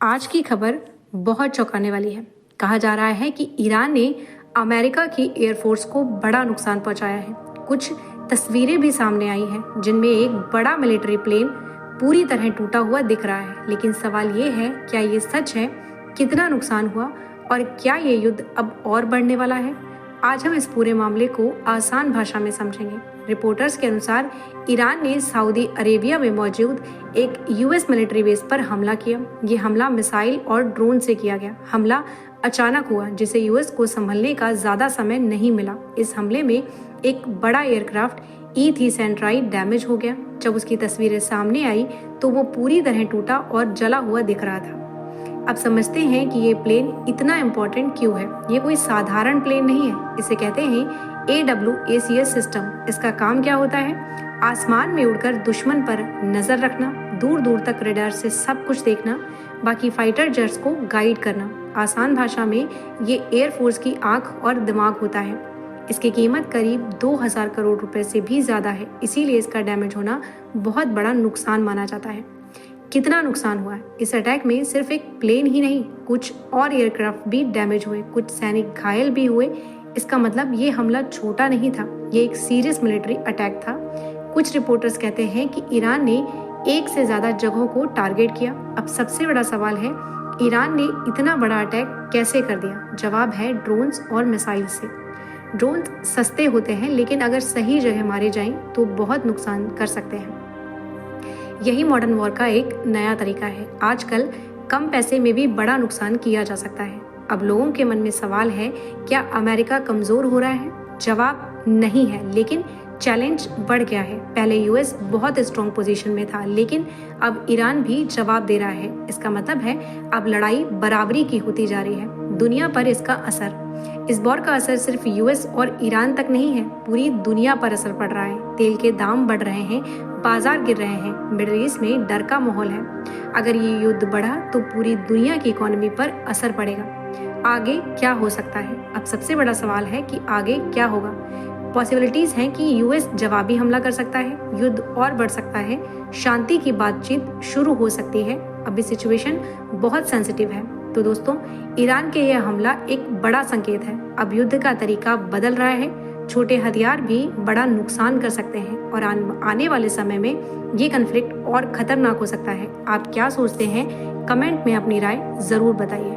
आज की खबर बहुत चौंकाने वाली है। कहा जा रहा है कि ईरान ने अमेरिका की एयरफोर्स को बड़ा नुकसान पहुंचाया है। कुछ तस्वीरें भी सामने आई हैं जिनमें एक बड़ा मिलिट्री प्लेन पूरी तरह टूटा हुआ दिख रहा है। लेकिन सवाल ये है, क्या ये सच है? कितना नुकसान हुआ और क्या ये युद्ध अब और बढ़ने वाला है? आज हम इस पूरे मामले को आसान भाषा में समझेंगे। रिपोर्टर्स के अनुसार ईरान ने सऊदी अरेबिया में मौजूद एक यूएस मिलिट्री बेस पर हमला किया। ये हमला मिसाइल और ड्रोन से किया गया। हमला अचानक हुआ जिसे यूएस को संभलने का ज्यादा समय नहीं मिला। इस हमले में एक बड़ा एयरक्राफ्ट E-3 डैमेज हो गया। जब उसकी तस्वीरें सामने आई तो वो पूरी तरह टूटा और जला हुआ दिख रहा था। अब समझते हैं कि ये प्लेन इतना इम्पोर्टेंट क्यों है। ये कोई साधारण प्लेन नहीं है, इसे कहते हैं AWACS सिस्टम। इसका काम क्या होता है? आसमान में उड़कर दुश्मन पर नजर रखना, दूर दूर तक रडार से सब कुछ देखना, बाकी फाइटर जेट्स को गाइड करना। आसान भाषा में ये एयरफोर्स की आंख और दिमाग होता है। इसकी कीमत करीब 2000 करोड़ रुपए से भी ज्यादा है, इसीलिए इसका डैमेज होना बहुत बड़ा नुकसान माना जाता है। कितना नुकसान हुआ है? इस अटैक में सिर्फ एक प्लेन ही नहीं, कुछ और एयरक्राफ्ट भी डैमेज हुए, कुछ सैनिक घायल भी हुए। इसका मतलब ये हमला छोटा नहीं था, ये एक सीरियस मिलिट्री अटैक था। कुछ रिपोर्टर्स कहते हैं कि ईरान ने एक से ज्यादा जगहों को टारगेट किया। अब सबसे बड़ा सवाल है, ईरान ने इतना बड़ा अटैक कैसे कर दिया? जवाब है ड्रोन्स और मिसाइल से। ड्रोन्स सस्ते होते हैं, लेकिन अगर सही जगह मारे जाएं तो बहुत नुकसान कर सकते हैं। यही मॉडर्न वॉर का एक नया तरीका है। आजकल कम पैसे में भी बड़ा नुकसान किया जा सकता है। अब लोगों के मन में सवाल है, क्या अमेरिका कमजोर हो रहा है? जवाब नहीं है, लेकिन चैलेंज बढ़ गया है। पहले यूएस बहुत स्ट्रॉन्ग पोजीशन में था, लेकिन अब ईरान भी जवाब दे रहा है। इसका मतलब है अब लड़ाई बराबरी की होती जा रही है। दुनिया पर इसका असर, इस वॉर का असर सिर्फ यूएस और ईरान तक नहीं है, पूरी दुनिया पर असर पड़ रहा है। तेल के दाम बढ़ रहे हैं, बाजार गिर रहे हैं, मिडिल ईस्ट में डर का माहौल है। अगर ये युद्ध बढ़ा तो पूरी दुनिया की इकोनॉमी पर असर पड़ेगा। आगे क्या हो सकता है? अब सबसे बड़ा सवाल है कि आगे क्या होगा। पॉसिबिलिटीज हैं कि यूएस जवाबी हमला कर सकता है, युद्ध और बढ़ सकता है, शांति की बातचीत शुरू हो सकती है। अभी सिचुएशन बहुत सेंसिटिव है। तो दोस्तों, ईरान के यह हमला एक बड़ा संकेत है। अब युद्ध का तरीका बदल रहा है। छोटे हथियार भी बड़ा नुकसान कर सकते हैं और आने वाले समय में ये कॉन्फ्लिक्ट और खतरनाक हो सकता है। आप क्या सोचते हैं? कमेंट में अपनी राय जरूर बताइए।